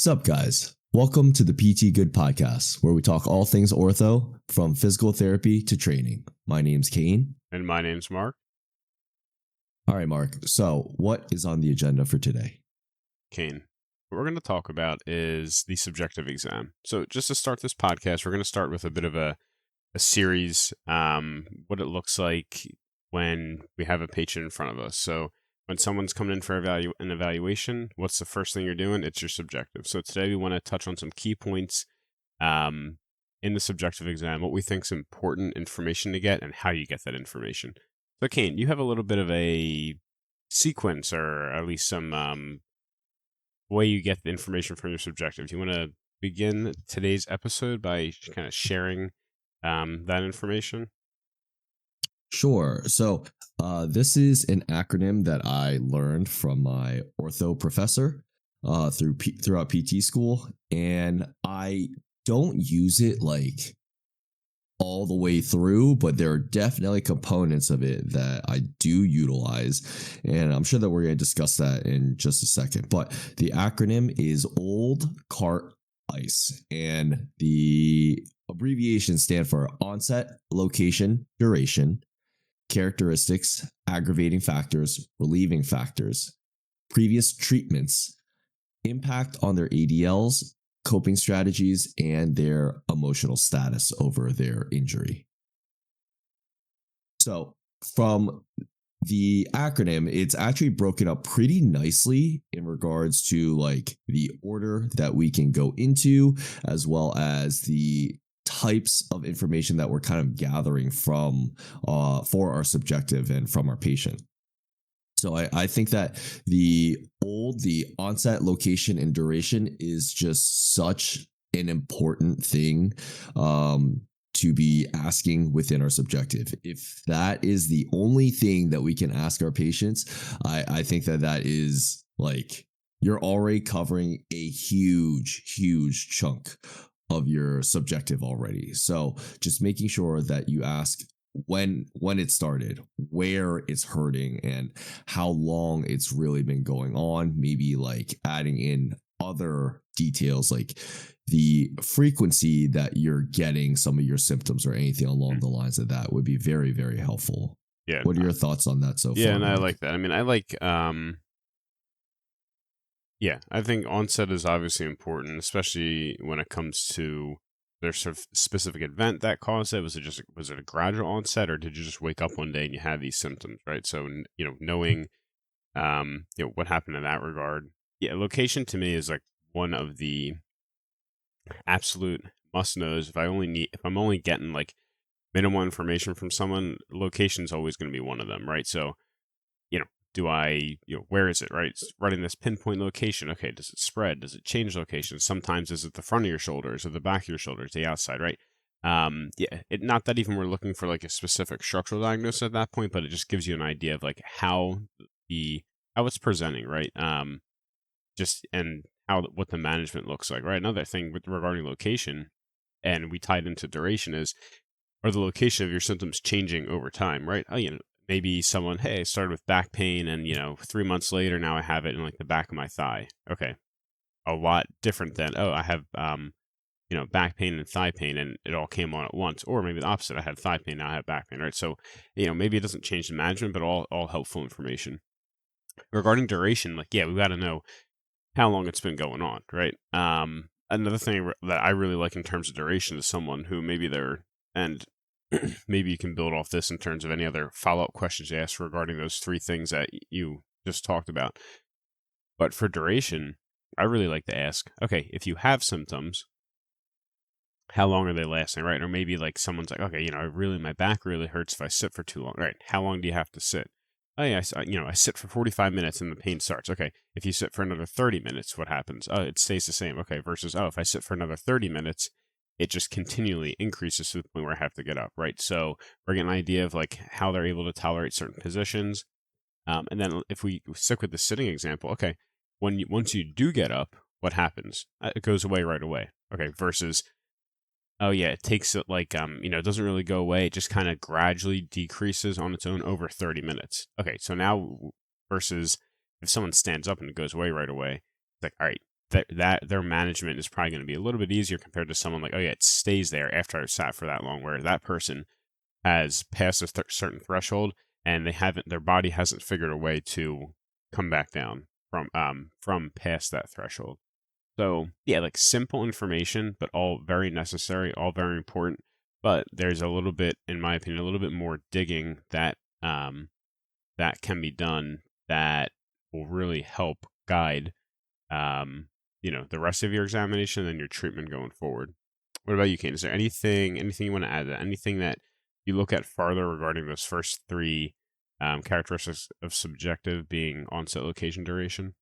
Sup, guys? Welcome to the PT Good Podcast, where we talk all things ortho, from physical therapy to training. My name's Kane. And my name's Mark. All right, Mark. So, what is on the agenda for today? Kane. What we're going to talk about is the subjective exam. So, just to start this podcast, we're going to start with a bit of a series, what it looks like when we have a patient in front of us. So, when someone's coming in for an evaluation, what's the first thing you're doing? It's your subjective. So, today we want to touch on some key points in the subjective exam, what we think is important information to get, and how you get that information. So, Kane, you have a little bit of a sequence, or at least some way you get the information from your subjective. Do you want to begin today's episode by kind of sharing that information? Sure. So, this is an acronym that I learned from my ortho professor throughout PT school, and I don't use it like all the way through, but there are definitely components of it that I do utilize. And I'm sure that we're going to discuss that in just a second. But the acronym is OLD CART ICE, and the abbreviations stand for onset, location, duration, characteristics, aggravating factors, relieving factors, previous treatments, impact on their ADLs, coping strategies, and their emotional status over their injury. So, from the acronym, it's actually broken up pretty nicely in regards to like the order that we can go into, as well as the types of information that we're kind of gathering from for our subjective and from our patient. So I think that the onset, location, and duration is just such an important thing to be asking within our subjective. If that is the only thing that we can ask our patients, I think that is like you're already covering a huge chunk of your subjective already. So just making sure that you ask when it started, where it's hurting, and how long it's really been going on. Maybe like adding in other details like the frequency that you're getting some of your symptoms or anything along the lines of that would be very, very helpful. Yeah. What are your thoughts on that so far? Yeah, and I Mark? like that. I mean, I like I think onset is obviously important, especially when it comes to their sort of specific event that caused it. Was it a gradual onset, or did you just wake up one day and you had these symptoms, right? So, knowing what happened in that regard. Yeah, location to me is like one of the absolute must knows. If I'm only getting like minimal information from someone, location is always going to be one of them, right? So, where is it, right? It's running this pinpoint location. Okay, does it spread? Does it change location? Sometimes is it the front of your shoulders or the back of your shoulders, the outside, right? Not that even we're looking for like a specific structural diagnosis at that point, but it just gives you an idea of like how it's presenting, right? And what the management looks like, right? Another thing regarding location, and we tied into duration, is are the location of your symptoms changing over time, right? Maybe someone, hey, I started with back pain, and 3 months later now I have it in like the back of my thigh. Okay, a lot different than I have back pain and thigh pain, and it all came on at once. Or maybe the opposite, I had thigh pain, now I have back pain, right? So maybe it doesn't change the management, but all helpful information. Regarding duration, like we got to know how long it's been going on, right? Another thing that I really like in terms of duration is someone who and maybe you can build off this in terms of any other follow-up questions you ask regarding those three things that you just talked about. But for duration, I really like to ask, okay, if you have symptoms, how long are they lasting, right? Or maybe like someone's like, okay, my back really hurts if I sit for too long, right? How long do you have to sit? Oh yeah, I sit for 45 minutes and the pain starts. Okay, if you sit for another 30 minutes, what happens? Oh, it stays the same. Okay, versus, if I sit for another 30 minutes, it just continually increases to the point where I have to get up, right? So we're getting an idea of like how they're able to tolerate certain positions. And then if we stick with the sitting example, okay, once you do get up, what happens? It goes away right away. Okay, versus, oh yeah, it takes it like it doesn't really go away. It just kind of gradually decreases on its own over 30 minutes. Okay, so now versus if someone stands up and it goes away right away, it's like, all right, that their management is probably going to be a little bit easier compared to someone like, oh yeah, it stays there after I've sat for that long, where that person has passed a certain threshold and their body hasn't figured a way to come back down from past that threshold. So yeah, like simple information, but all very necessary, all very important. But there's a little bit, in my opinion, a little bit more digging that can be done that will really help guide the rest of your examination and your treatment going forward. What about you, Kane? Is there anything you want to add to that? Anything that you look at farther regarding those first three characteristics of subjective being onset, location, duration?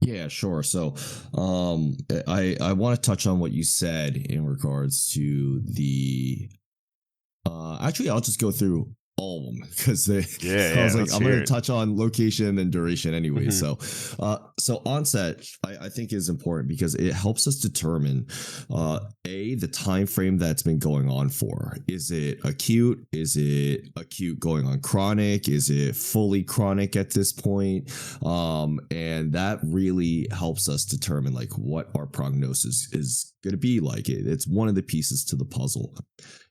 Yeah, sure. So, I want to touch on what you said in regards to the. Actually, I'll just go through all of them because they. Yeah, I yeah. was like, Let's I'm hear going to it. touch on location and duration anyway. Hmm. So onset, I think is important because it helps us determine, the time frame that's been going on for. Is it acute? Is it acute going on chronic? Is it fully chronic at this point? And that really helps us determine like what our prognosis is going to be like. It's one of the pieces to the puzzle.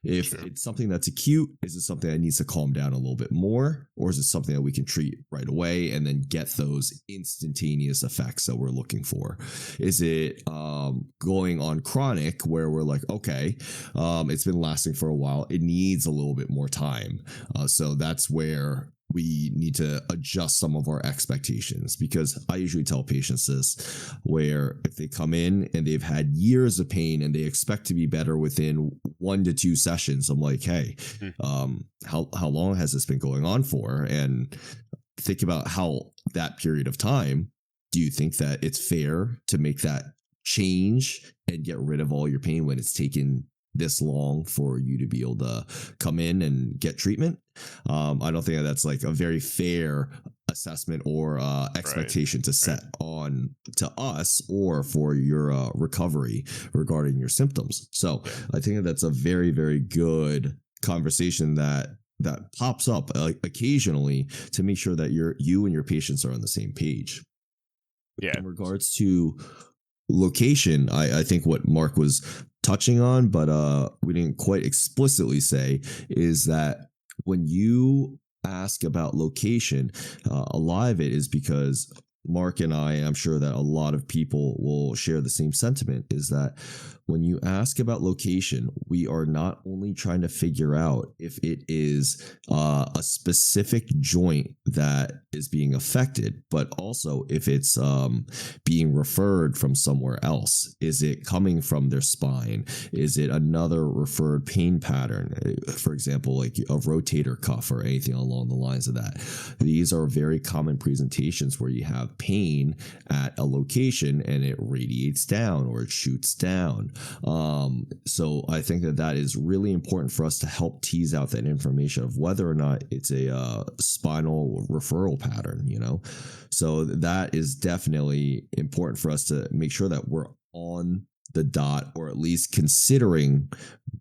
If Sure. it's something that's acute, is it something that needs to calm down a little bit more? Or is it something that we can treat right away and then get those instantaneous effects that we're looking for? Is it going on chronic where we're like, okay, it's been lasting for a while. It needs a little bit more time. So that's where we need to adjust some of our expectations because I usually tell patients this where if they come in and they've had years of pain and they expect to be better within 1 to 2 sessions, I'm like, hey, Hmm. how long has this been going on for? And think about how that period of time. Do you think that it's fair to make that change and get rid of all your pain when it's taken this long for you to be able to come in and get treatment? I don't think that that's like a very fair assessment or Right. expectation to Right. set on to us or for your recovery regarding your symptoms. So Yeah. I think that that's a very, very good conversation that pops up occasionally to make sure that you and your patients are on the same page. Yeah. In regards to location, I think what Mark was touching on, but we didn't quite explicitly say, is that when you ask about location, a lot of it is because Mark and I'm sure that a lot of people will share the same sentiment, is that when you ask about location, we are not only trying to figure out if it is a specific joint that is being affected, but also if it's being referred from somewhere else. Is it coming from their spine? Is it another referred pain pattern? For example, like a rotator cuff or anything along the lines of that. These are very common presentations where you have pain at a location and it radiates down or it shoots down. So I think that that is really important for us to help tease out that information of whether or not it's a spinal referral pattern, you know? So that is definitely important for us to make sure that we're on the dot or at least considering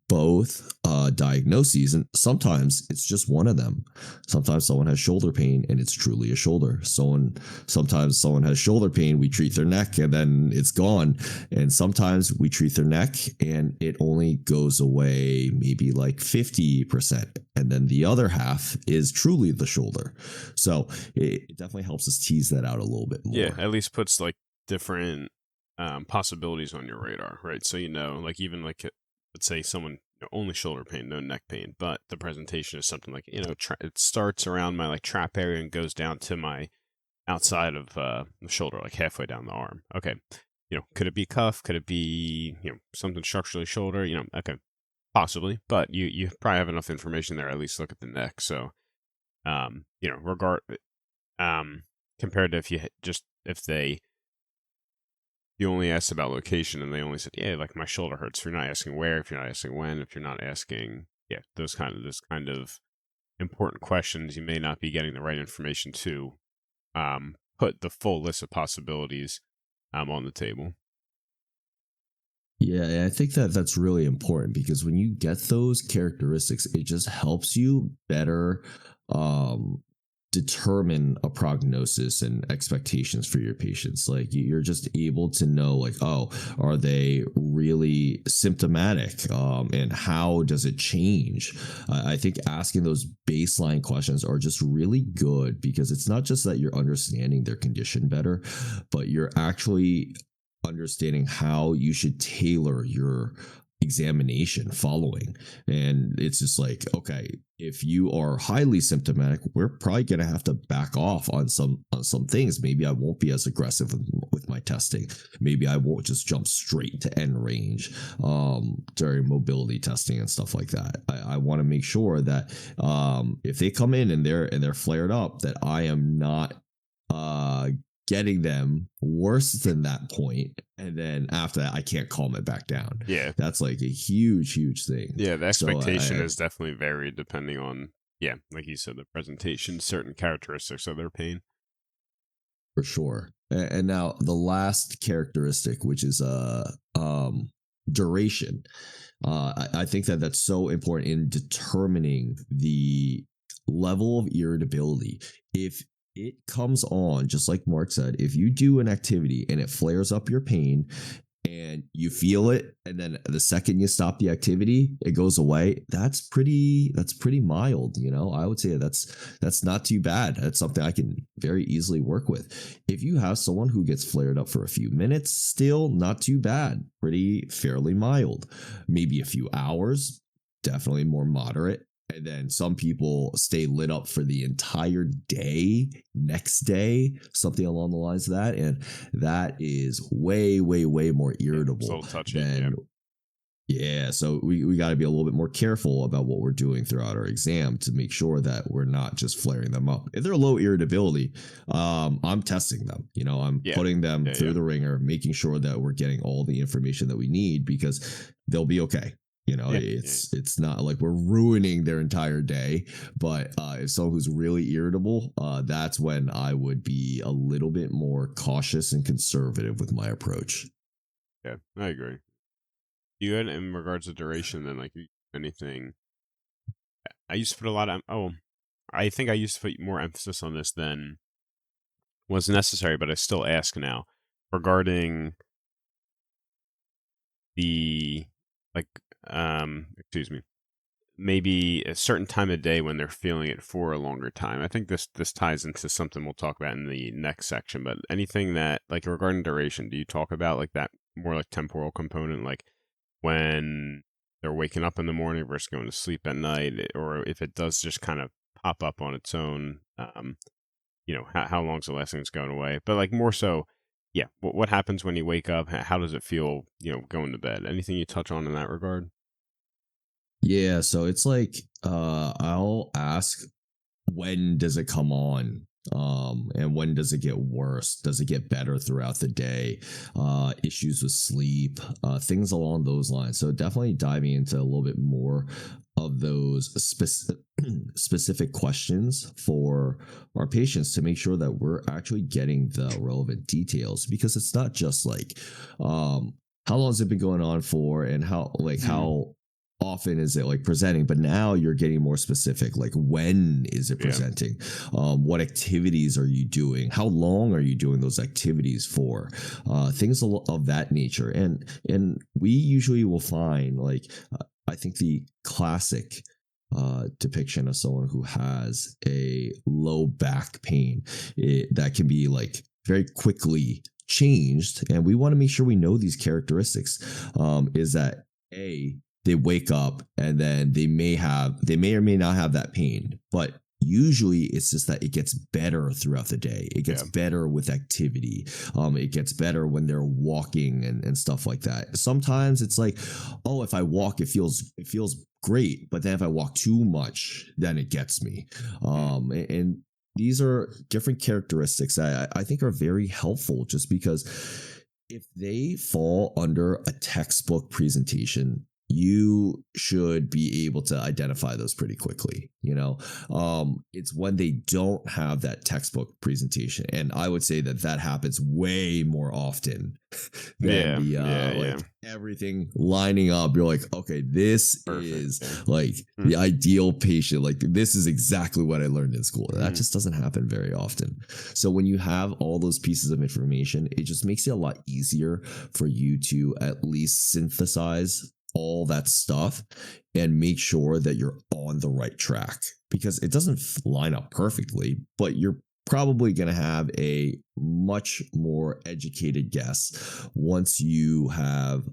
both diagnoses. And sometimes it's just one of them. Sometimes someone has shoulder pain and it's truly a shoulder. Sometimes someone has shoulder pain, we treat their neck and then it's gone. And sometimes we treat their neck and it only goes away maybe like 50%. And then the other half is truly the shoulder. So it definitely helps us tease that out a little bit Yeah. more. At least puts like different possibilities on your radar, right? So like even like let's say someone only shoulder pain, no neck pain, but the presentation is something like it starts around my like trap area and goes down to my outside of the shoulder, like halfway down the arm. Okay, could it be cuff? Could it be something structurally shoulder? Okay, possibly, but you probably have enough information there. At least look at the neck. So regard um compared to if if they you only asked about location and they only said, yeah, like my shoulder hurts. If you're not asking where, if you're not asking when, if you're not asking, yeah, those kind of important questions, you may not be getting the right information to put the full list of possibilities on the table. Yeah, and I think that that's really important because when you get those characteristics, it just helps you better determine a prognosis and expectations for your patients. Like you're just able to know, like, oh, are they really symptomatic, and how does it change? I think asking those baseline questions are just really good, because it's not just that you're understanding their condition better, but you're actually understanding how you should tailor your examination following. And it's just like, okay, if you are highly symptomatic, we're probably going to have to back off on some things. Maybe I won't be as aggressive with my testing. Maybe I won't just jump straight to end range during mobility testing and stuff like that. I want to make sure that if they come in and they're flared up, that I am not getting them worse than that point, and then after that I can't calm it back down. Yeah. That's like a huge thing. Yeah, the So expectation is definitely varied depending on, yeah, like you said, the presentation, certain characteristics of their pain. for sure. And now the last characteristic, which is duration. I think that that's so important in determining the level of irritability. If it comes on, just like Mark said, if you do an activity and it flares up your pain and you feel it, and then the second you stop the activity, it goes away. That's pretty mild. I would say that's not too bad. That's something I can very easily work with. If you have someone who gets flared up for a few minutes, still not too bad. Fairly mild. Maybe a few hours, definitely more moderate. And then some people stay lit up for the entire day, next day, something along the lines of that. And that is way, way, way more irritable So touchy. than. Yeah, so we got to be a little bit more careful about what we're doing throughout our exam to make sure that we're not just flaring them up. If they're low irritability, I'm testing them. I'm putting them through the ringer, making sure that we're getting all the information that we need, because they'll be okay. It's not like we're ruining their entire day. But if someone who's really irritable, that's when I would be a little bit more cautious and conservative with my approach. Yeah, I agree. You had, in regards to duration, then, like, anything? I used to put a lot of. I think I used to put more emphasis on this than was necessary, but I still ask now regarding the, like, excuse me, maybe a certain time of day when they're feeling it for a longer time. I think this ties into something we'll talk about in the next section. But anything that, like, regarding duration, do you talk about like that more like temporal component, like when they're waking up in the morning versus going to sleep at night, or if it does just kind of pop up on its own, how long's the last thing it's going away? But like more so, yeah, what happens when you wake up? How does it feel, going to bed? Anything you touch on in that regard? Yeah, so it's like I'll ask, when does it come on? And when does it get worse? Does it get better throughout the day? Issues with sleep, things along those lines. So definitely diving into a little bit more of those specific questions for our patients to make sure that we're actually getting the relevant details, because it's not just like how long has it been going on for, and how often is it like presenting, but now you're getting more specific, like when is it presenting? What activities are you doing? How long are you doing those activities for? Things of that nature. And we usually will find, like, I think the classic depiction of someone who has a low back pain, that can be like very quickly changed, and we want to make sure we know these characteristics, is that they wake up and then they may or may not have that pain, but usually it's just that it gets better throughout the day. It gets better with activity. It gets better when they're walking and stuff like that. Sometimes it's like, oh, if I walk, it feels great, but then if I walk too much, then it gets me. And these are different characteristics that I think are very helpful, just because if they fall under a textbook presentation, you should be able to identify those pretty quickly. It's when they don't have that textbook presentation, and I would say that that happens way more often than Yeah, the yeah, yeah. like everything lining up. You're like, okay, this Perfect. is Yeah. like Mm, the ideal patient. Like, this is exactly what I learned in school. That mhm. just doesn't happen very often. So when you have all those pieces of information, it just makes it a lot easier for you to at least synthesize all that stuff and make sure that you're on the right track, because it doesn't line up perfectly, but you're probably going to have a much more educated guess once you have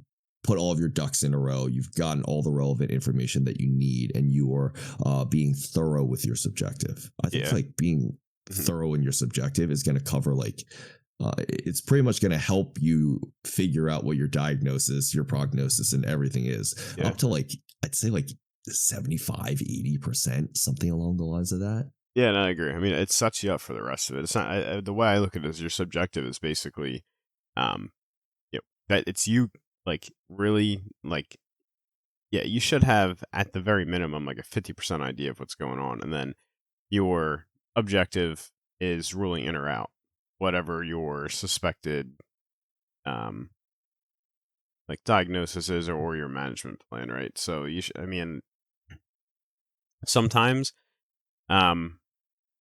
put all of your ducks in a row. You've gotten all the relevant information that you need, and you are being thorough with your subjective. I think Yeah. like being Mhm. thorough in your subjective is going to cover like it's pretty much going to help you figure out what your diagnosis, your prognosis, and everything is, Yeah. up to like, I'd say like 75, 80%, something along the lines of that. Yeah, no, I agree. I mean, it sets you up for the rest of it. It's not the way I look at it is your subjective is basically, um, that it's you like really like yeah, you should have at the very minimum like a 50% idea of what's going on, and then your objective is ruling in or out whatever your suspected um like diagnosis is or your management plan, right? So I mean, sometimes um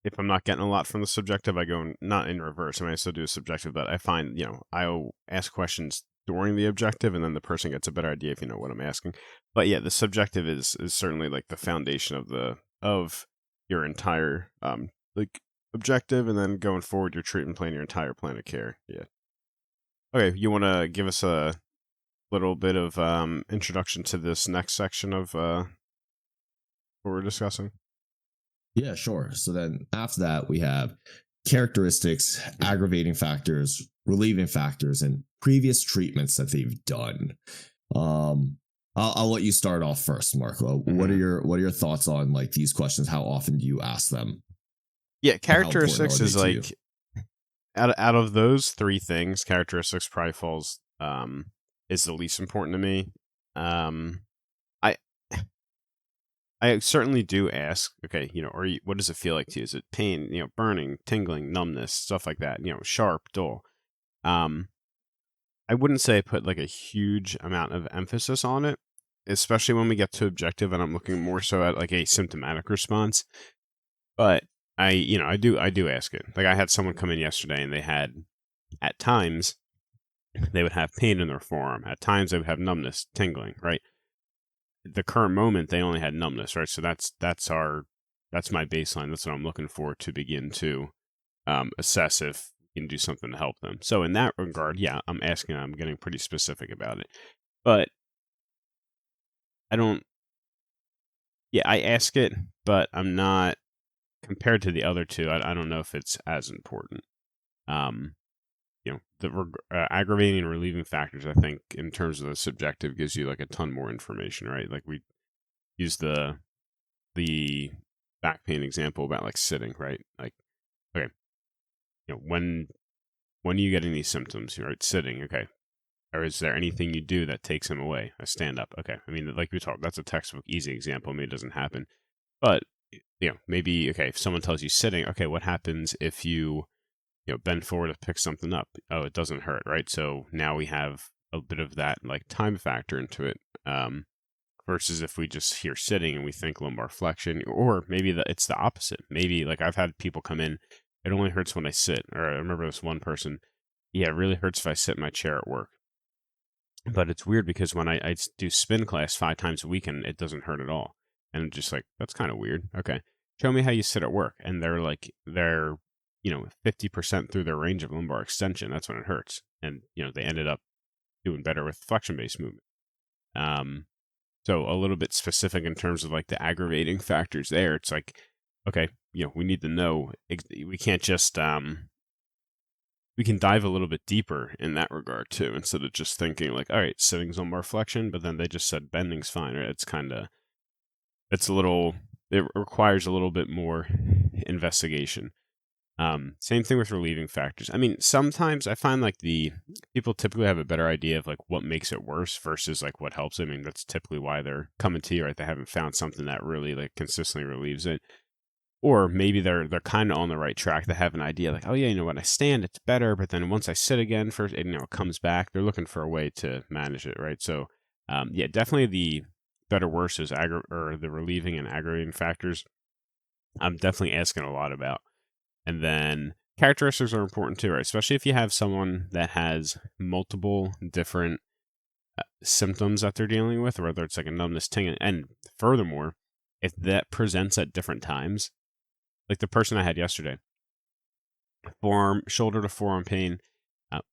if I'm not getting a lot from the subjective, I go not in reverse. I mean, I still do a subjective, but I find, I'll ask questions during the objective, and then the person gets a better idea if you know what I'm asking. But yeah, the subjective is certainly like the foundation of your entire like objective, and then going forward, your treatment plan, your entire plan of care. Yeah. Okay, you want to give us a little bit of introduction to this next section of what we're discussing? Yeah, sure. So then after that, we have characteristics, aggravating factors, relieving factors, and previous treatments that they've done. I'll let you start off first, Marco. Mm-hmm. What are your thoughts on like these questions? How often do you ask them, Yeah, and how important are characteristics they is to you? like out of those three things, characteristics probably falls is the least important to me. Um, I I certainly do ask, okay, what does it feel like to you? Is it pain, burning, tingling, numbness, stuff like that? Sharp, dull. Um, I wouldn't say I put like a huge amount of emphasis on it, especially when we get to objective, and I'm looking more so at like a symptomatic response. But I do ask it. Like I had someone come in yesterday, and they had at times they would have pain in their forearm. At times they would have numbness, tingling, right? The current moment they only had numbness, right? So that's my baseline. That's what I'm looking for to begin to assess if we can do something to help them. So in that regard, yeah, I'm asking, I'm getting pretty specific about it. But I don't yeah, I ask it, but I'm not compared to the other two, I don't know if it's as important. Um aggravating and relieving factors, I think, in terms of the subjective, gives you like a ton more information, right? Like we use the back pain example about like sitting, right? Like, okay, when are you getting these symptoms, right? Sitting, okay. Or is there anything you do that takes them away? I stand up, okay. I mean, like we talked, that's a textbook easy example. Maybe it doesn't happen, but maybe okay. If someone tells you sitting, okay, what happens if you bend forward to pick something up? Oh, it doesn't hurt, right? So now we have a bit of that like time factor into it. Versus if we just hear sitting and we think lumbar flexion, or maybe it's the opposite. Maybe like I've had people come in, it only hurts when I sit. Or I remember this one person, yeah, it really hurts if I sit in my chair at work. But it's weird because when I do spin class 5 times a week and it doesn't hurt at all. And I'm just like, that's kind of weird. Okay. Show me how you sit at work. And they're 50% through their range of lumbar extension. That's when it hurts. And, they ended up doing better with flexion based movement. Um, so a little bit specific in terms of like the aggravating factors there. It's like, okay, we need to know. We can't just we can dive a little bit deeper in that regard too, instead of just thinking like, all right, sitting's lumbar flexion, but then they just said bending's fine. Right? It's a little. It requires a little bit more investigation. Same thing with relieving factors. I mean, sometimes I find like the people typically have a better idea of like what makes it worse versus like what helps. I mean, that's typically why they're coming to you, right? They haven't found something that really like consistently relieves it. Or maybe they're kind of on the right track. They have an idea like, oh yeah, you know, when I stand, it's better, but then once I sit again, first, you know, it comes back. They're looking for a way to manage it, right? So, yeah, definitely the better worse is or the relieving and aggravating factors. I'm definitely asking a lot about. And then characteristics are important too, right? Especially if you have someone that has multiple different symptoms that they're dealing with, whether it's like a numbness, tingling, and furthermore, if that presents at different times, like the person I had yesterday, forearm, shoulder to forearm pain,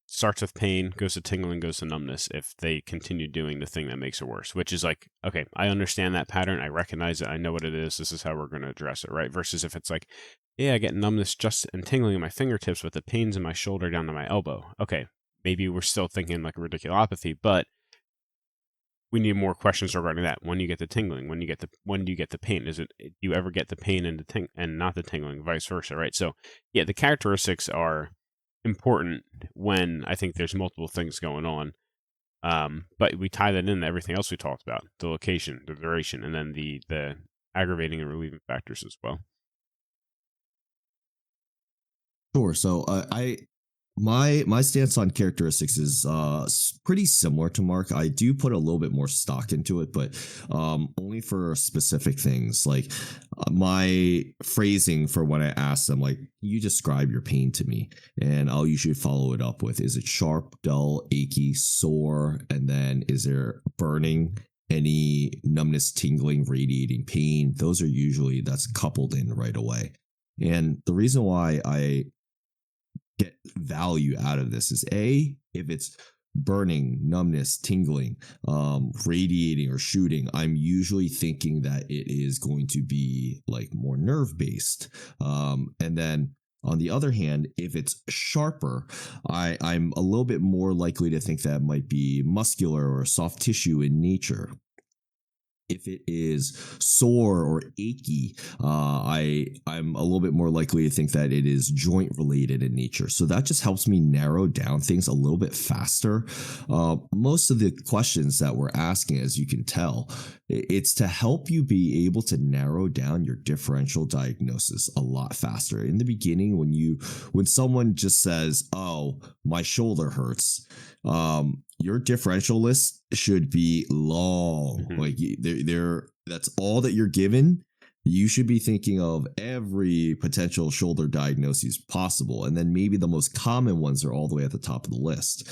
starts with pain, goes to tingling, goes to numbness if they continue doing the thing that makes it worse, which is like, okay, I understand that pattern. I recognize it. I know what it is. This is how we're going to address it, right? Versus if it's like, yeah, I get numbness just and tingling in my fingertips, but the pain's in my shoulder down to my elbow. Okay, maybe we're still thinking like radiculopathy, but we need more questions regarding that. When you get the tingling, when do you get the pain? Is it, do you ever get the pain and and not the tingling, vice versa, right? So yeah, the characteristics are important when I think there's multiple things going on. But we tie that into everything else we talked about: the location, the duration, and then the aggravating and relieving factors as well. Sure. So I my stance on characteristics is pretty similar to Mark. I do put a little bit more stock into it, but only for specific things. Like my phrasing for when I ask them, like, you describe your pain to me, and I'll usually follow it up with, is it sharp, dull, achy, sore, and then is there burning? Any numbness, tingling, radiating pain, those are usually that's coupled in right away. And the reason why I get value out of this is A, if it's burning, numbness, tingling, radiating, or shooting, I'm usually thinking that it is going to be like more nerve based. And then on the other hand, if it's sharper, I'm a little bit more likely to think that it might be muscular or soft tissue in nature. If it is sore or achy, I'm a little bit more likely to think that it is joint related in nature. So that just helps me narrow down things a little bit faster. Most of the questions that we're asking, as you can tell, it's to help you be able to narrow down your differential diagnosis a lot faster. In the beginning, when someone just says, "Oh, my shoulder hurts," your differential list should be long. Hmm. Like they're that's all that you're given. You should be thinking of every potential shoulder diagnosis possible. And then maybe the most common ones are all the way at the top of the list.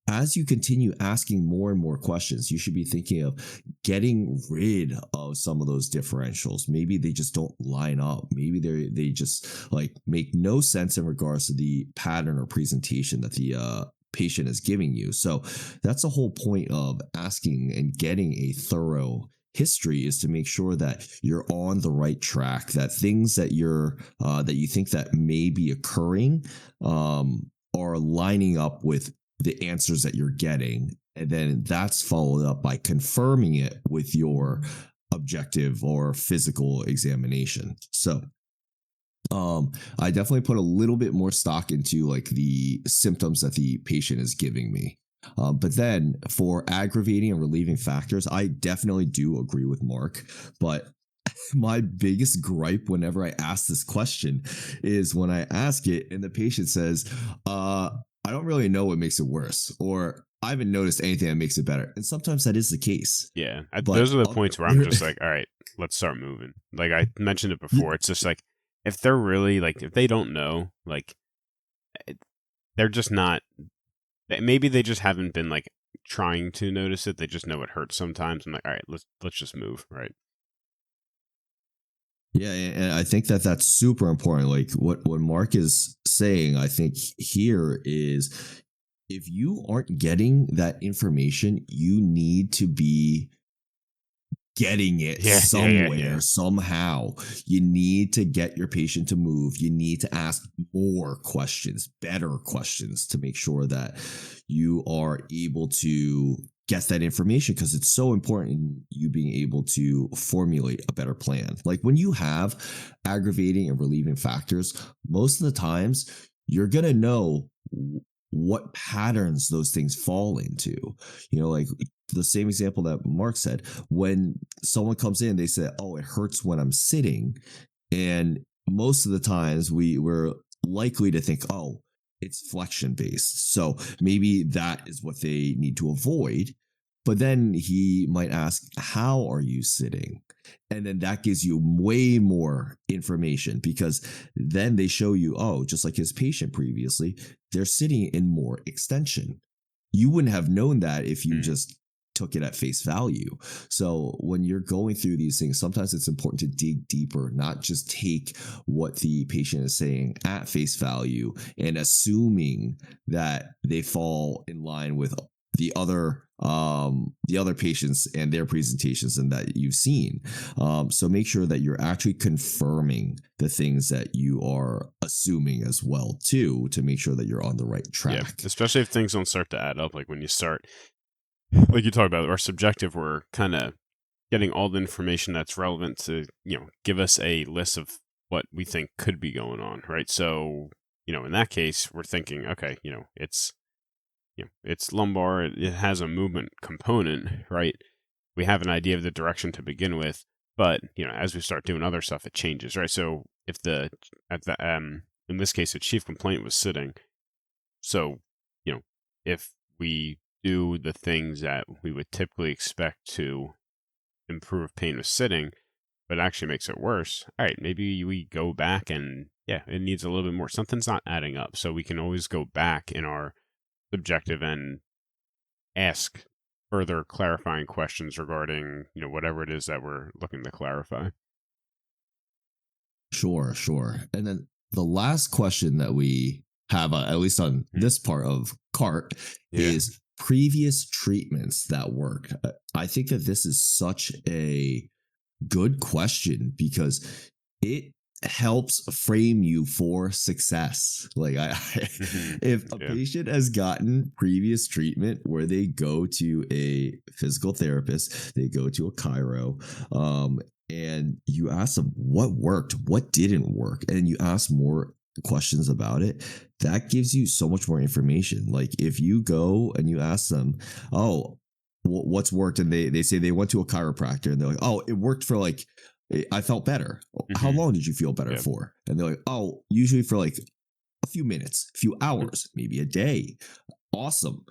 As you continue asking more and more questions, you should be thinking of getting rid of some of those differentials. Maybe they just don't line up. Maybe they just like make no sense in regards to the pattern or presentation that the patient is giving you. So that's the whole point of asking and getting a thorough history, is to make sure that you're on the right track, that things that that you think that may be occurring are lining up with the answers that you're getting, and then that's followed up by confirming it with your objective or physical examination. So I definitely put a little bit more stock into like the symptoms that the patient is giving me. But then for aggravating and relieving factors, I definitely do agree with Mark. But my biggest gripe whenever I ask this question is when I ask it and the patient says, I don't really know what makes it worse, or I haven't noticed anything that makes it better. And sometimes that is the case. Yeah, But those are the points where I'm just like, all right, let's start moving. Like I mentioned it before, it's just like if they're really like if they don't know, like it- they're just not. Maybe they just haven't been like trying to notice it. They just know it hurts sometimes. I'm like, all right, let's just move, right? Yeah, and I think that that's super important. Like what Mark is saying, I think here is, if you aren't getting that information, you need to be getting it Yeah. somewhere, somehow. You need to get your patient to move. You need to ask more questions, better questions, to make sure that you are able to get that information because it's so important in you being able to formulate a better plan. Like when you have aggravating and relieving factors, most of the times you're going to know what patterns those things fall into. Like the same example that Mark said, when someone comes in, they say, "Oh, it hurts when I'm sitting." And most of the times we're likely to think, "Oh, it's flexion based. So maybe that is what they need to avoid." But then he might ask, "How are you sitting?" And then that gives you way more information because then they show you, oh, just like his patient previously, they're sitting in more extension. You wouldn't have known that if you just took it at face value. So when you're going through these things, sometimes it's important to dig deeper, not just take what the patient is saying at face value and assuming that they fall in line with the other patients and their presentations and that you've seen. So make sure that you're actually confirming the things that you are assuming as well too, to make sure that you're on the right track. Yeah, especially if things don't start to add up. Like when you start, like you talked about, our subjective, we're kind of getting all the information that's relevant to, give us a list of what we think could be going on, right? So, in that case, we're thinking, okay, it's lumbar, it has a movement component, right? We have an idea of the direction to begin with, but, as we start doing other stuff, it changes, right? So if in this case, the chief complaint was sitting, so, if we do the things that we would typically expect to improve pain with sitting, but actually makes it worse. All right, maybe we go back and it needs a little bit more. Something's not adding up. So we can always go back in our subjective and ask further clarifying questions regarding, whatever it is that we're looking to clarify. Sure. And then the last question that we have, at least on this part of CART, is previous treatments that worked. I think that this is such a good question because it helps frame you for success. Like if a patient has gotten previous treatment where they go to a physical therapist, they go to a chiro, and you ask them what worked, what didn't work, and you ask more questions about it, that gives you so much more information. Like if you go and you ask them, "Oh, what's worked?" and they say they went to a chiropractor and they're like, "Oh, it worked for like, I felt better." "How long did you feel better for?" And they're like, "Oh, usually for like a few minutes, a few hours, maybe a day." Awesome.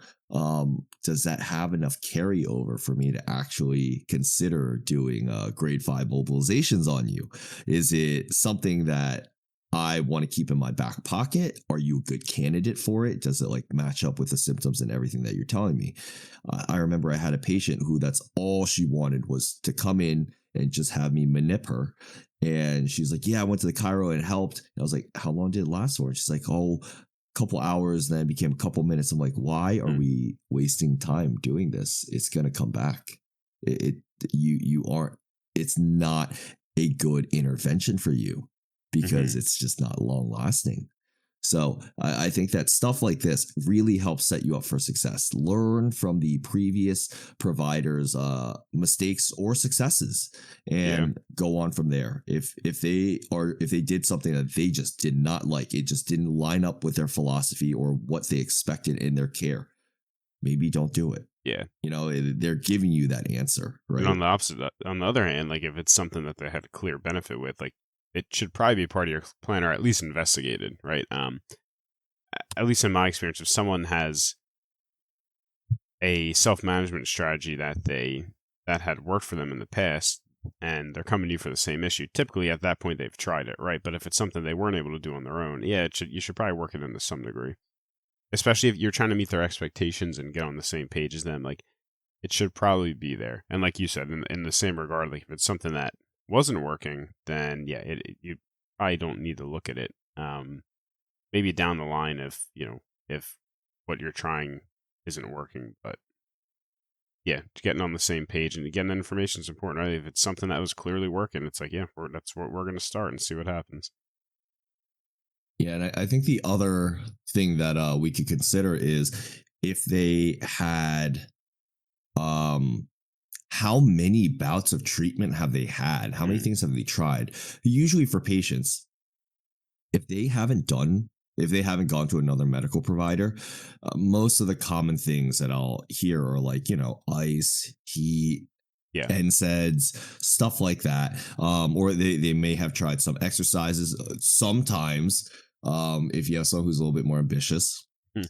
Does that have enough carryover for me to actually consider doing grade 5 mobilizations on you? Is it something that I want to keep in my back pocket? Are you a good candidate for it? Does it like match up with the symptoms and everything that you're telling me? I remember I had a patient who that's all she wanted was to come in and just have me manip her. And she's like, "Yeah, I went to the chiro and it helped." And I was like, "How long did it last for?" And she's like, "Oh, couple hours, then it became a couple minutes." I'm like, why are we wasting time doing this? It's gonna come back. You aren't. It's not a good intervention for you because it's just not long lasting. So I think that stuff like this really helps set you up for success. Learn from the previous providers' mistakes or successes, and go on from there. If they did something that they just did not like, it just didn't line up with their philosophy or what they expected in their care, maybe don't do it. Yeah. They're giving you that answer, right? And on the other hand, like if it's something that they had a clear benefit with, like it should probably be part of your plan or at least investigated, right? At least in my experience, if someone has a self-management strategy that had worked for them in the past and they're coming to you for the same issue, typically at that point they've tried it, right? But if it's something they weren't able to do on their own, you should probably work it in to some degree. Especially if you're trying to meet their expectations and get on the same page as them, like it should probably be there. And like you said, in the same regard, like if it's something that wasn't working, then you probably don't need to look at it. Maybe down the line if what you're trying isn't working, but getting on the same page and getting information is important. Right? If it's something that was clearly working, it's like that's what we're going to start and see what happens. Yeah, and I think the other thing that we could consider is if they had um how many bouts of treatment have they had? How many Mm, things have they tried? Usually for patients, if they haven't done if they haven't gone to another medical provider, most of the common things that I'll hear are like, ice, heat, yeah. NSAIDs, stuff like that. Or they may have tried some exercises. Sometimes, if you have someone who's a little bit more ambitious, Mm,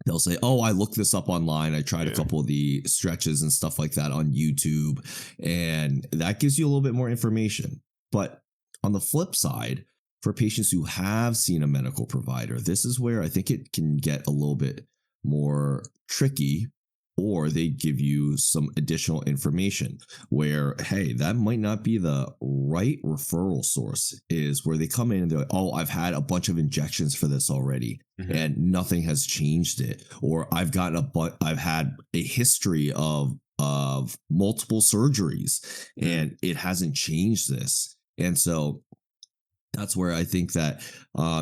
they'll say, "Oh, I looked this up online. I tried a yeah. couple of the stretches and stuff like that on YouTube." And that gives you a little bit more information. But on the flip side, for patients who have seen a medical provider, this is where I think it can get a little bit more tricky, or they give you some additional information where, hey, that might not be the right referral source, is where they come in and they're like, "Oh, I've had a bunch of injections for this already Hmm. and nothing has changed it," or I've had a history of multiple surgeries Mm, and it hasn't changed this. And so that's where I think that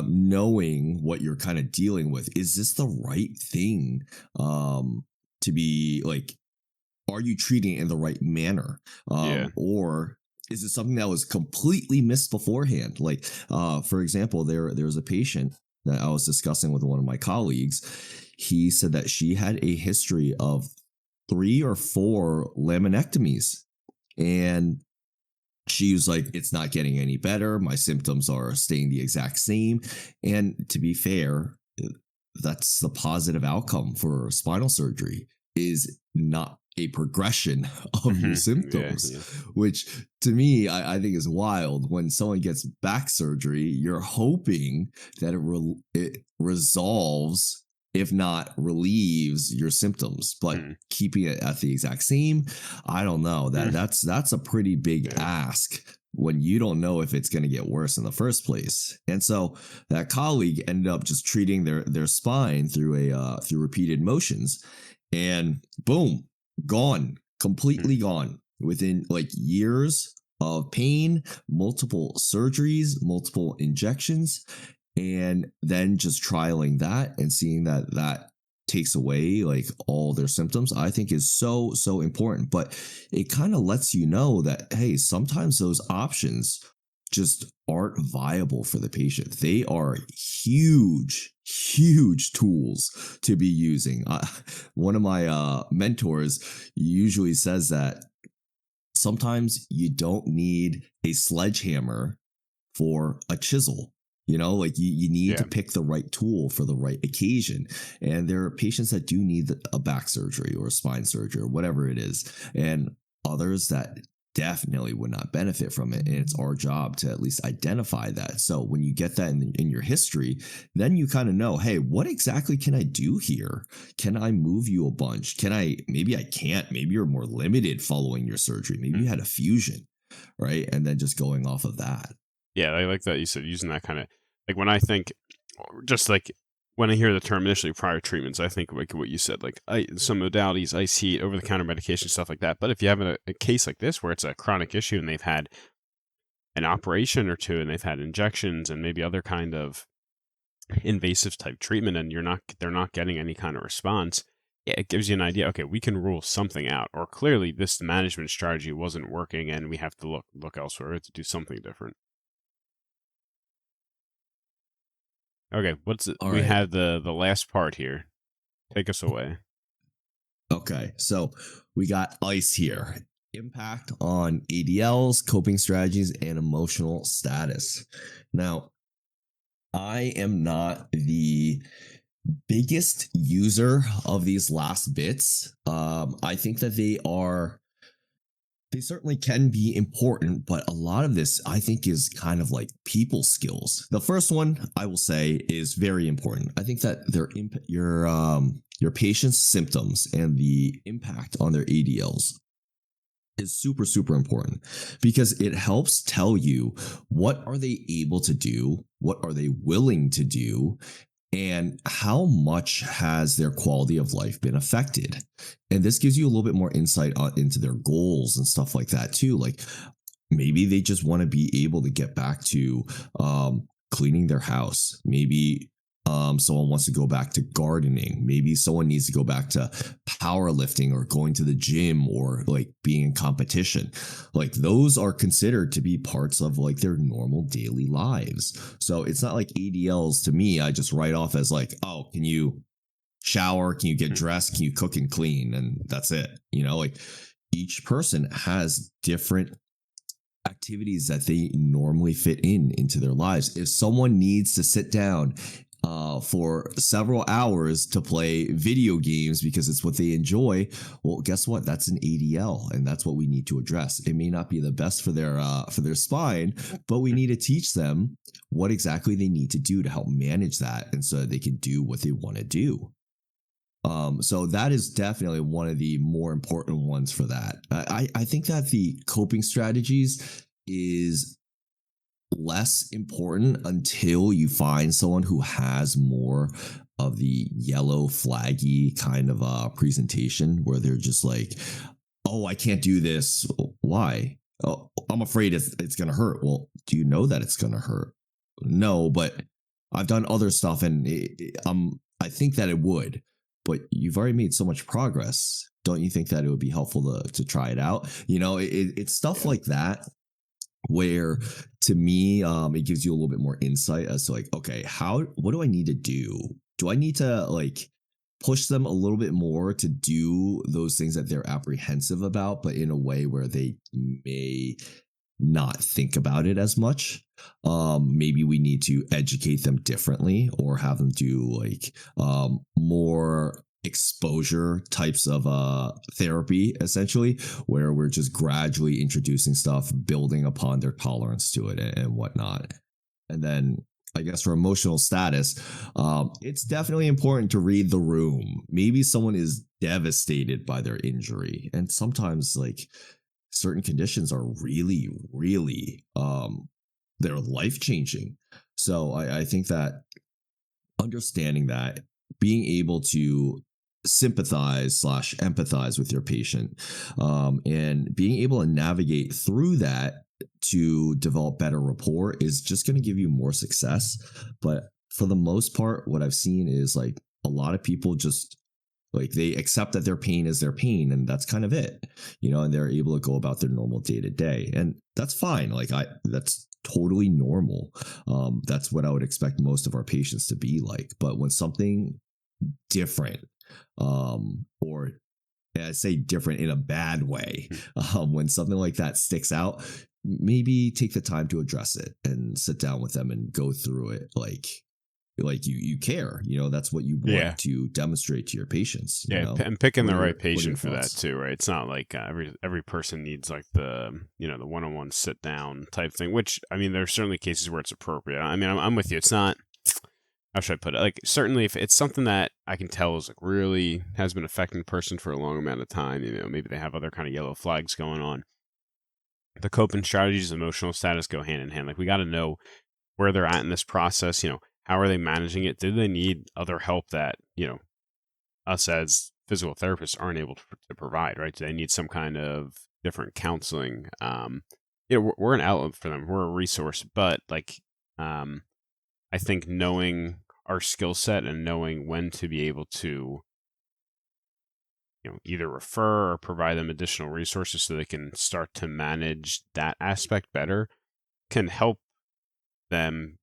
knowing what you're kind of dealing with, is this the right thing, um, to be like, are you treating it in the right manner, yeah. or is it something that was completely missed beforehand? Like, for example, there was a patient that I was discussing with one of my colleagues. He said that she had a history of 3 or 4 laminectomies, and she was like, "It's not getting any better. My symptoms are staying the exact same." And to be fair, that's the positive outcome for spinal surgery, is not a progression of your Hmm. Yeah. symptoms, Yeah. which to me, I think is wild. When someone gets back surgery, you're hoping that it resolves, if not relieves, your symptoms, but Mm, keeping it at the exact same, I don't know. mm, That's a pretty big yeah. ask when you don't know if it's going to get worse in the first place. And so that colleague ended up just treating their spine through repeated motions, and boom, gone, Mm, completely gone within like years of pain, multiple surgeries, multiple injections, and then just trialing that and seeing that that takes away like all their symptoms, I think is so important. But it kind of lets you know that, hey, sometimes those options just aren't viable for the patient. They are huge tools to be using. One of my mentors usually says that sometimes you don't need a sledgehammer for a chisel. Like you need to yeah. pick the right tool for the right occasion. And there are patients that do need a back surgery or a spine surgery or whatever it is, and others that definitely would not benefit from it. And it's our job to at least identify that. So when you get that in your history, then you kind of know, hey, what exactly can I do here? Can I move you a bunch? Maybe I can't. Maybe you're more limited following your surgery. Maybe Mm. you had a fusion, right? And then just going off of that. Yeah, I like that you said using that kind of like when I think, or just like when I hear the term initially prior treatments, I think like what you said, like some modalities, ice heat, over the counter medication, stuff like that. But if you have a case like this where it's a chronic issue and they've had an operation or two and they've had injections and maybe other kind of invasive type treatment and they're not getting any kind of response, yeah, it gives you an idea. Okay, we can rule something out, or clearly this management strategy wasn't working and we have to look elsewhere. We have to do something different. Okay, what's it? All We right. have the last part here. Take us away. Okay, so we got ICE here. Impact on ADLs, coping strategies, and emotional status. Now, I am not the biggest user of these last bits. I think that they certainly can be important, but a lot of this I think is kind of like people skills. The first one I will say is very important. I think that your patient's symptoms and the impact on their ADLs is super important, because it helps tell you what are they able to do, what are they willing to do, and how much has their quality of life been affected. And this gives you a little bit more insight into their goals and stuff like that too. Like maybe they just want to be able to get back to cleaning their house, maybe Someone wants to go back to gardening. Maybe someone needs to go back to powerlifting or going to the gym or like being in competition. Like those are considered to be parts of like their normal daily lives. So it's not like ADLs to me, I just write off as like, oh, can you shower? Can you get dressed? Can you cook and clean? And that's it. Like each person has different activities that they normally fit into their lives. If someone needs to sit down for several hours to play video games because it's what they enjoy, well, guess what? That's an ADL, and that's what we need to address. It may not be the best for their spine, but we need to teach them what exactly they need to do to help manage that, and so they can do what they want to do. So that is definitely one of the more important ones for that. I think that the coping strategies is less important until you find someone who has more of the yellow flaggy kind of presentation where they're just like, oh, I can't do this. Why? Oh, I'm afraid it's going to hurt. Well, do you know that it's going to hurt? No, but I've done other stuff and I think that it would, but you've already made so much progress. Don't you think that it would be helpful to try it out? It's stuff like that where to me it gives you a little bit more insight as to like, okay, what do I need to do I need to like push them a little bit more to do those things that they're apprehensive about, but in a way where they may not think about it as much. Maybe we need to educate them differently or have them do like more exposure types of therapy, essentially, where we're just gradually introducing stuff, building upon their tolerance to it and whatnot. And then I guess for emotional status, it's definitely important to read the room. Maybe someone is devastated by their injury, and sometimes like certain conditions are really, really they're life changing. So I think that understanding that, being able to sympathize / empathize with your patient, and being able to navigate through that to develop better rapport is just going to give you more success. But for the most part, what I've seen is like a lot of people just like they accept that their pain is their pain, and that's kind of it, and they're able to go about their normal day to day, and that's fine. Like that's totally normal. That's what I would expect most of our patients to be like. But when something different, or I say different in a bad way, when something like that sticks out, maybe take the time to address it and sit down with them and go through it like you care. That's what you want to demonstrate to your patients. And picking the right patient for that too, right? It's not like every person needs like the the one-on-one sit down type thing, which I mean there's certainly cases where it's appropriate. I mean I'm with you. It's not, how should I put it? Like certainly if it's something that I can tell is like really has been affecting the person for a long amount of time, maybe they have other kind of yellow flags going on. The coping strategies, emotional status go hand in hand. Like we got to know where they're at in this process. How are they managing it? Do they need other help that, us as physical therapists aren't able to provide, right? Do they need some kind of different counseling? We're an outlet for them. We're a resource, but like, I think knowing our skill set and knowing when to be able to, either refer or provide them additional resources so they can start to manage that aspect better can help them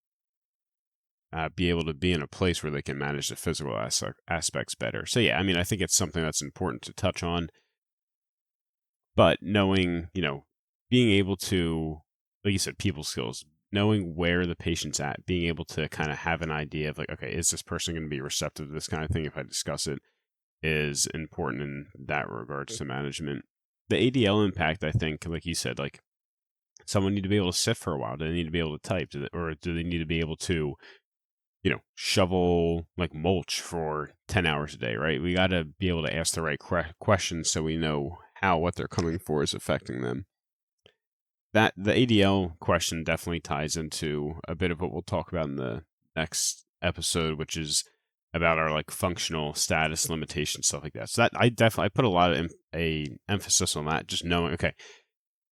be able to be in a place where they can manage the physical aspects better. So yeah, I mean, I think it's something that's important to touch on. But knowing, being able to, like you said, people skills, knowing where the patient's at, being able to kind of have an idea of like, okay, is this person going to be receptive to this kind of thing if I discuss it, is important in that regards to management. The ADL impact, I think, like you said, like someone need to be able to sit for a while. Do they need to be able to type? Or do they need to be able to shovel like mulch for 10 hours a day, right? We got to be able to ask the right questions so we know what they're coming for is affecting them. That the ADL question definitely ties into a bit of what we'll talk about in the next episode, which is about our like functional status limitations, stuff like that. So that I put a lot of emphasis on that, just knowing, okay,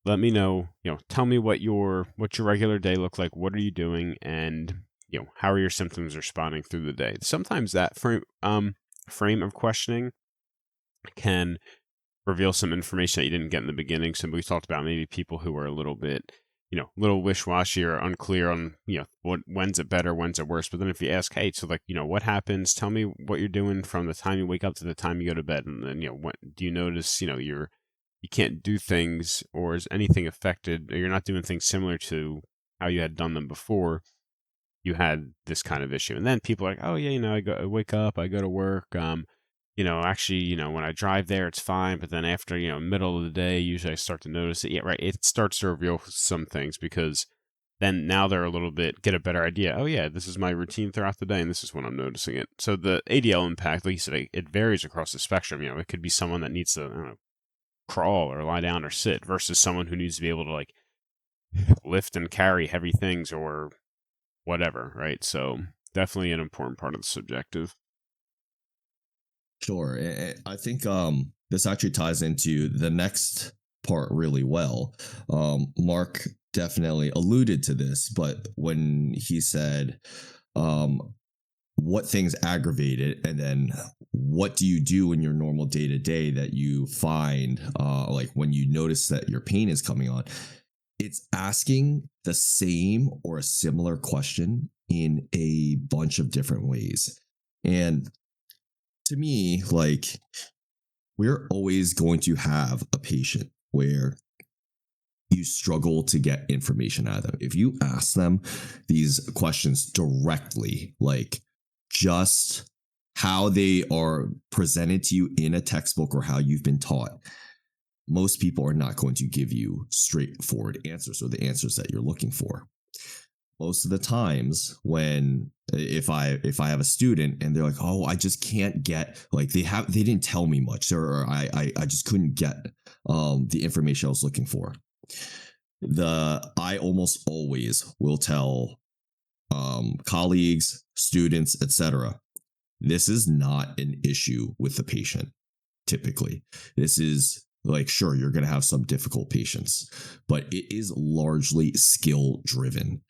let me know, tell me what your regular day look like. What are you doing? And how are your symptoms responding through the day? Sometimes that frame of questioning can reveal some information that you didn't get in the beginning. So we talked about maybe people who are a little bit, little wish-washy or unclear on, when's it better, when's it worse. But then if you ask, hey, so like, what happens? Tell me what you're doing from the time you wake up to the time you go to bed. And then, what do you notice, you can't do things, or is anything affected, or you're not doing things similar to how you had done them before you had this kind of issue. And then people are like, oh yeah, I wake up, I go to work, actually, when I drive there, it's fine. But then after, middle of the day, usually I start to notice it. Yeah, right. It starts to reveal some things, because then now they're a little bit, get a better idea. Oh yeah, this is my routine throughout the day, and this is when I'm noticing it. So the ADL impact, like you said, it varies across the spectrum. It could be someone that needs to, I don't know, crawl or lie down or sit, versus someone who needs to be able to like lift and carry heavy things or whatever, right? So definitely an important part of the subjective. Sure. I think this actually ties into the next part really well. Mark definitely alluded to this, but when he said, what things aggravate it, and then what do you do in your normal day to day that you find, like when you notice that your pain is coming on, it's asking the same or a similar question in a bunch of different ways. And to me, like, we're always going to have a patient where you struggle to get information out of them. If you ask them these questions directly, like just how they are presented to you in a textbook or how you've been taught, most people are not going to give you straightforward answers or the answers that you're looking for. Most of the times when if I have a student and they're like, oh, I just can't get, like, they didn't tell me much, or I just couldn't get the information I was looking for. I almost always will tell colleagues, students, etc., this is not an issue with the patient. Typically, this is like, sure, you're going to have some difficult patients, but it is largely skill driven.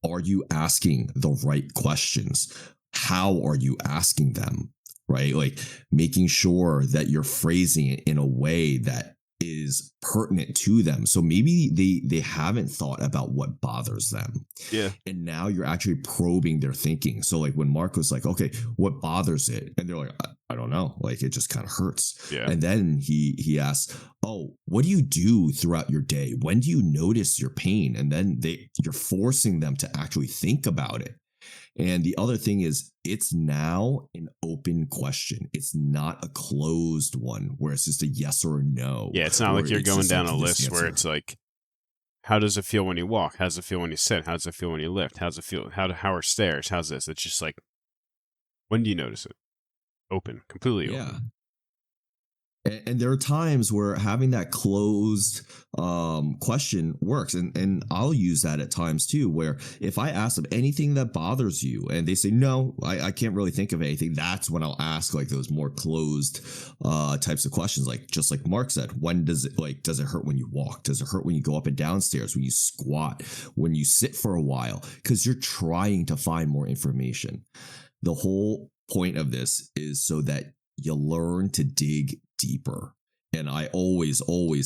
Are you asking the right questions? How are you asking them? Right? Like making sure that you're phrasing it in a way that is pertinent to them. So maybe they haven't thought about what bothers them. Yeah. And now you're actually probing their thinking. So like when Mark was like, okay, what bothers it? And they're like, I don't know. Like it just kind of hurts. Yeah. And then he asks, oh, what do you do throughout your day? When do you notice your pain? And then you're forcing them to actually think about it. And the other thing is, it's now an open question. It's not a closed one where it's just a yes or a no. Yeah, it's not like you're going down a list where it's like, how does it feel when you walk? How does it feel when you sit? How does it feel when you lift? How does it feel? How are stairs? How's this? It's just like, when do you notice it? Open, completely open. Yeah. And there are times where having that closed question works. And I'll use that at times too, where if I ask them anything that bothers you and they say, no, I can't really think of anything, that's when I'll ask like those more closed types of questions. Like just like Mark said, does it hurt when you walk? Does it hurt when you go up and down stairs, when you squat, when you sit for a while? Because you're trying to find more information. The whole point of this is so that you learn to dig deeper. And I always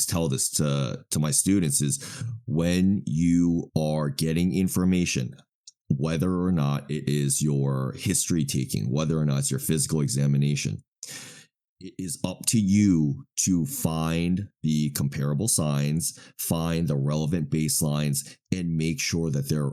tell this to my students is when you are getting information, whether or not it is your history taking, whether or not it's your physical examination, it is up to you to find the comparable signs, find the relevant baselines, and make sure that they're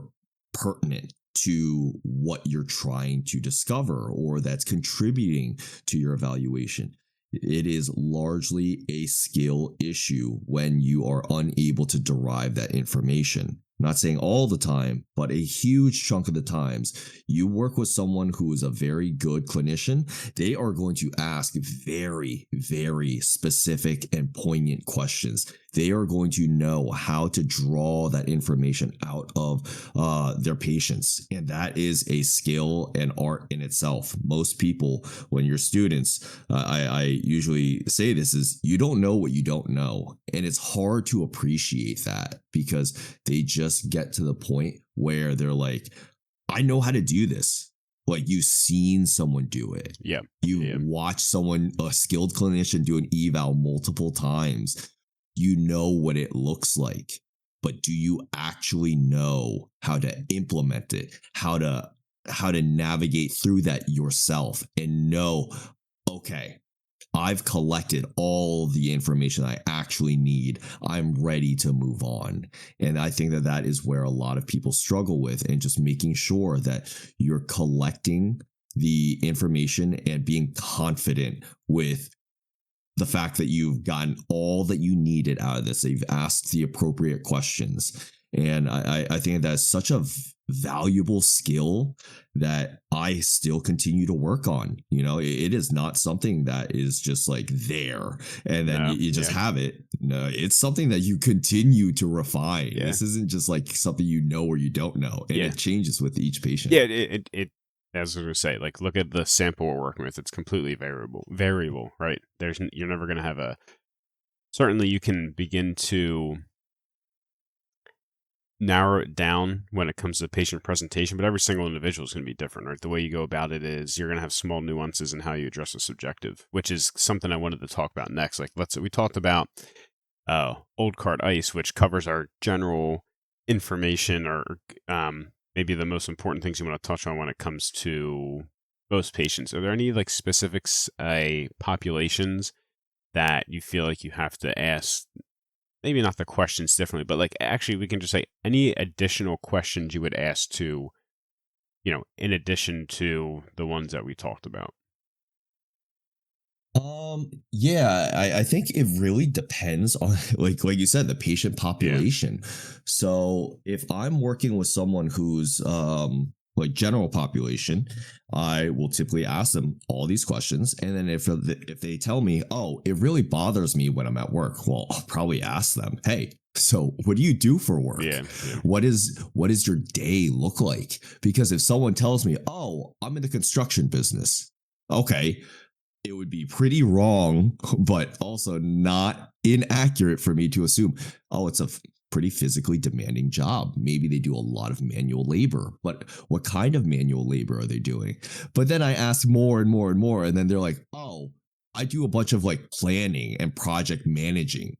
pertinent to what you're trying to discover or that's contributing to your evaluation. It is largely a skill issue when you are unable to derive that information. I'm not saying all the time, but a huge chunk of the times you work with someone who is a very good clinician, they are going to ask very, very specific and poignant questions. They are going to know how to draw that information out of their patients. And that is a skill and art in itself. Most people, when you're students, I usually say this is you don't know what you don't know. And it's hard to appreciate that because they just get to the point where they're like, I know how to do this. Like you've seen someone do it. Yeah. You Yeah. watch someone, a skilled clinician, do an eval multiple times. You know what it looks like, but do you actually know how to implement it? How to navigate through that yourself and know, okay, I've collected all the information I actually need. I'm ready to move on. And I think that that is where a lot of people struggle with, and just making sure that you're collecting the information and being confident with the fact that you've gotten all that you needed out of this, that you've asked the appropriate questions. And I think that's such a valuable skill that I still continue to work on. You know, it is not something that is just like there and then No. you just Yeah. have it. No, it's something that you continue to refine. Yeah. This isn't just like something you know or you don't know, and Yeah. it changes with each patient. Yeah, as I was gonna say, like look at the sample we're working with. It's completely variable, right? You're never gonna have a. Certainly, you can begin to narrow it down when it comes to the patient presentation, but every single individual is going to be different, right? The way you go about it is you're going to have small nuances in how you address a subjective, which is something I wanted to talk about next. Like, we talked about old card ice, which covers our general information, or maybe the most important things you want to touch on when it comes to most patients. Are there any like specifics, populations that you feel like you have to ask? Maybe not the questions differently, but like actually we can just say any additional questions you would ask to, in addition to the ones that we talked about. Yeah, I think it really depends on like you said, the patient population. So if I'm working with someone who's like general population, I will typically ask them all these questions, and then if they tell me, oh, it really bothers me when I'm at work, well, I'll probably ask them, hey, so what do you do for work? Yeah. What is your day look like? Because if someone tells me, oh, I'm in the construction business, okay, it would be pretty wrong, but also not inaccurate for me to assume, oh, it's a pretty physically demanding job. Maybe they do a lot of manual labor, but what kind of manual labor are they doing? But then I ask more and more and more, and then they're like, oh, I do a bunch of like planning and project managing.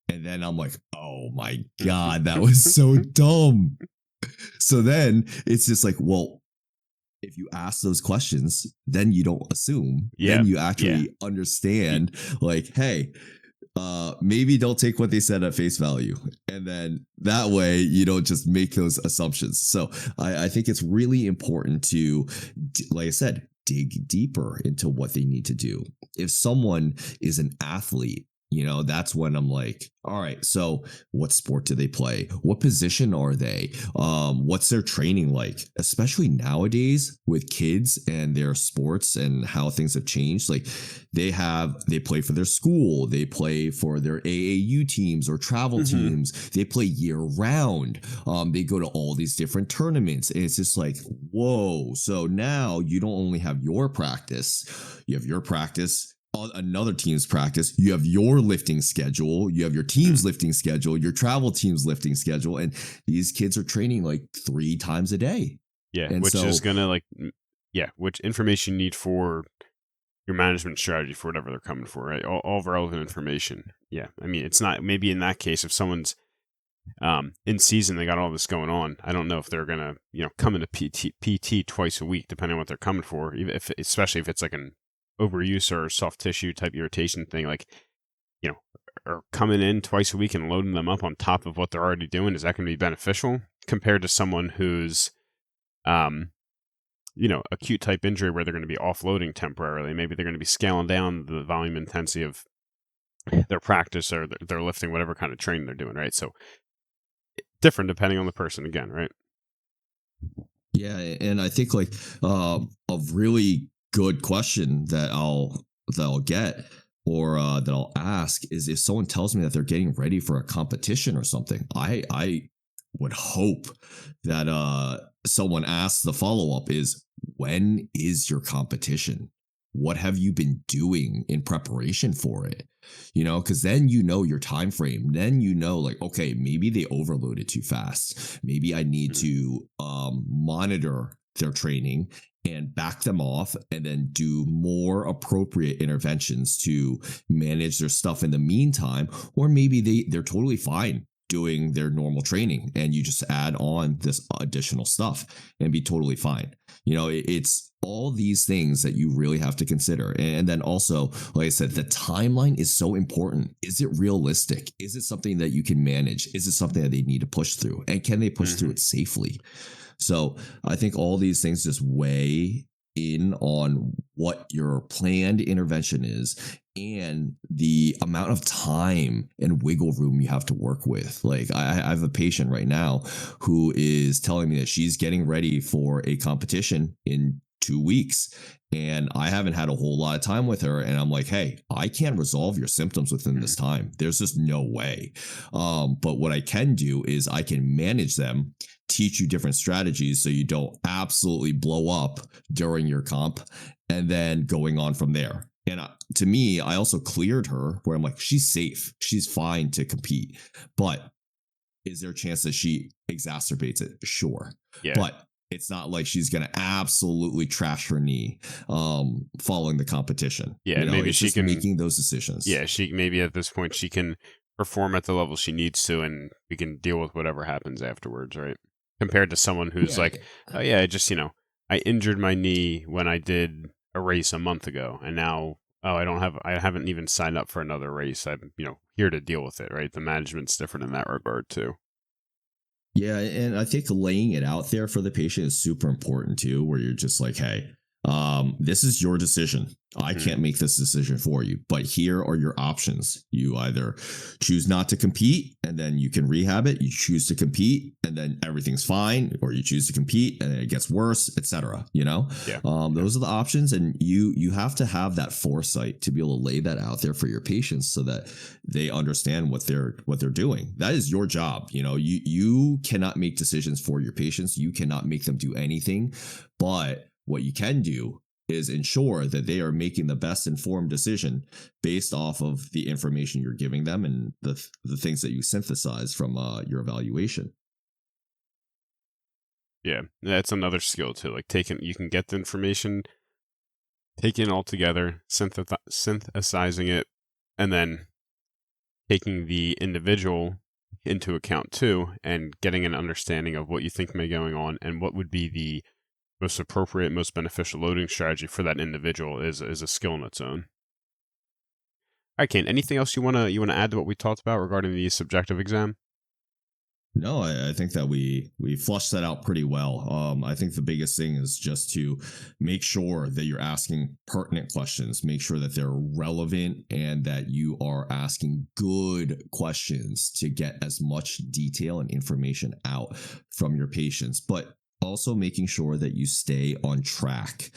And then I'm like, oh my God, that was so dumb. So then it's just like, well, if you ask those questions, then you don't assume. Yeah. Then you actually understand, like, hey, maybe don't take what they said at face value. And then that way you don't just make those assumptions. So I think it's really important to, like I said, dig deeper into what they need to do. If someone is an athlete, that's when I'm like, all right, so what sport do they play? What position are they? What's their training like? Especially nowadays with kids and their sports and how things have changed. Like they play for their school, they play for their AAU teams or travel teams. They play year round. They go to all these different tournaments, and it's just like, whoa. So now you don't only have your practice, you have your practice, another team's practice, you have your lifting schedule, you have your team's lifting schedule, your travel team's lifting schedule, and these kids are training like 3 times a day. Yeah, and which is gonna which information you need for your management strategy for whatever they're coming for, right? All relevant information. Yeah, I mean, it's not, maybe in that case, if someone's in season, they got all this going on, I don't know if they're gonna come into PT twice a week, depending on what they're coming for, especially if it's like an overuse or soft tissue type irritation thing, like, or coming in twice a week and loading them up on top of what they're already doing. Is that going to be beneficial compared to someone who's, acute type injury where they're going to be offloading temporarily? Maybe they're going to be scaling down the volume intensity of their practice or their lifting, whatever kind of training they're doing, right? So different depending on the person again, right? Yeah, and I think like a really good question that I'll get, or that I'll ask, is if someone tells me that they're getting ready for a competition or something, I would hope that someone asks the follow up is, when is your competition? what have you been doing in preparation for it? Because then your time frame. Then like, okay, maybe they overloaded too fast. Maybe I need Mhm. to monitor their training and back them off and then do more appropriate interventions to manage their stuff in the meantime. Or maybe they're totally fine doing their normal training and you just add on this additional stuff and be totally fine. It's all these things that you really have to consider. And then also, like I said, the timeline is so important. Is it realistic? Is it something that you can manage? Is it something that they need to push through? And can they push through Mhm. it safely? So I think all these things just weigh in on what your planned intervention is and the amount of time and wiggle room you have to work with. Like I have a patient right now who is telling me that she's getting ready for a competition in 2 weeks. And I haven't had a whole lot of time with her. And I'm like, hey, I can't resolve your symptoms within this Mhm. time. There's just no way. But what I can do is I can manage them, teach you different strategies so you don't absolutely blow up during your comp, and then going on from there. And to me, I also cleared her where I'm like, she's safe. She's fine to compete. But is there a chance that she exacerbates it? Sure. Yeah. But it's not like she's going to absolutely trash her knee following the competition. Yeah, and maybe It's she just can. making those decisions. Yeah, she maybe at this point she can perform at the level she needs to, and we can deal with whatever happens afterwards, right? Compared to someone who's Yeah. like, oh yeah, I just I injured my knee when I did a race a month ago, and now I haven't even signed up for another race. I'm here to deal with it, right? The management's different in that regard too. Yeah, and I think laying it out there for the patient is super important too, where you're just like, hey, this is your decision. I Mhm. can't make this decision for you, but here are your options. You either choose not to compete and then you can rehab it. You choose to compete and then everything's fine, or you choose to compete and then it gets worse, etc. Yeah, yeah, Those are the options, and you have to have that foresight to be able to lay that out there for your patients so that they understand what they're doing. That is your job. You cannot make decisions for your patients. You cannot make them do anything, but what you can do is ensure that they are making the best informed decision based off of the information you're giving them and the things that you synthesize from your evaluation. yeah. That's another skill too. Like you can get the information, taking it all together, synthesizing it, and then taking the individual into account too, and getting an understanding of what you think may be going on and what would be the most appropriate, most beneficial loading strategy for that individual is a skill in its own. All right, Kane. Anything else you wanna add to what we talked about regarding the subjective exam? No, I think that we flushed that out pretty well. I think the biggest thing is just to make sure that you're asking pertinent questions, make sure that they're relevant, and that you are asking good questions to get as much detail and information out from your patients. But also making sure that you stay on track.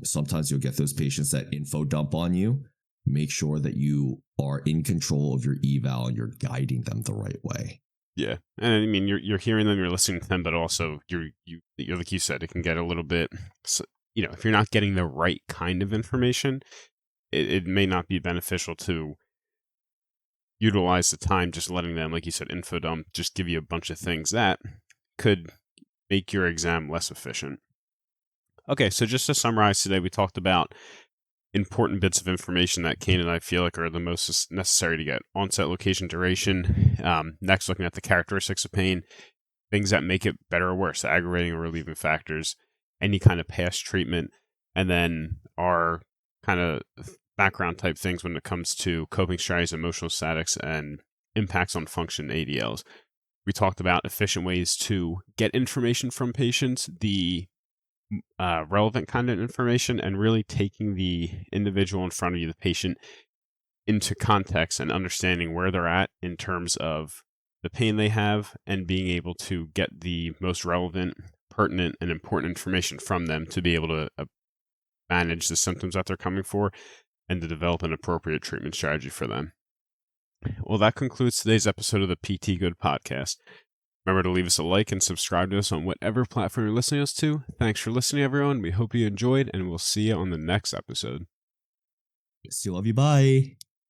Sometimes you'll get those patients that info dump on you. Make sure that you are in control of your eval and you're guiding them the right way. Yeah, and I mean you're hearing them, you're listening to them, but also you're like you said, it can get a little bit. If you're not getting the right kind of information, it may not be beneficial to utilize the time just letting them, like you said, info dump, just give you a bunch of things that could make your exam less efficient. Okay, so just to summarize today, we talked about important bits of information that Kane and I feel like are the most necessary to get: onset, location, duration. Next, looking at the characteristics of pain, things that make it better or worse, aggravating or relieving factors, any kind of past treatment, and then our kind of background type things when it comes to coping strategies, emotional statics, and impacts on function ADLs. We talked about efficient ways to get information from patients, the relevant kind of information, and really taking the individual in front of you, the patient, into context and understanding where they're at in terms of the pain they have and being able to get the most relevant, pertinent, and important information from them to be able to manage the symptoms that they're coming for and to develop an appropriate treatment strategy for them. Well, that concludes today's episode of the PT Good podcast. Remember to leave us a like and subscribe to us on whatever platform you're listening to us to. Thanks for listening, everyone. We hope you enjoyed, and we'll see you on the next episode. Still love you. Bye.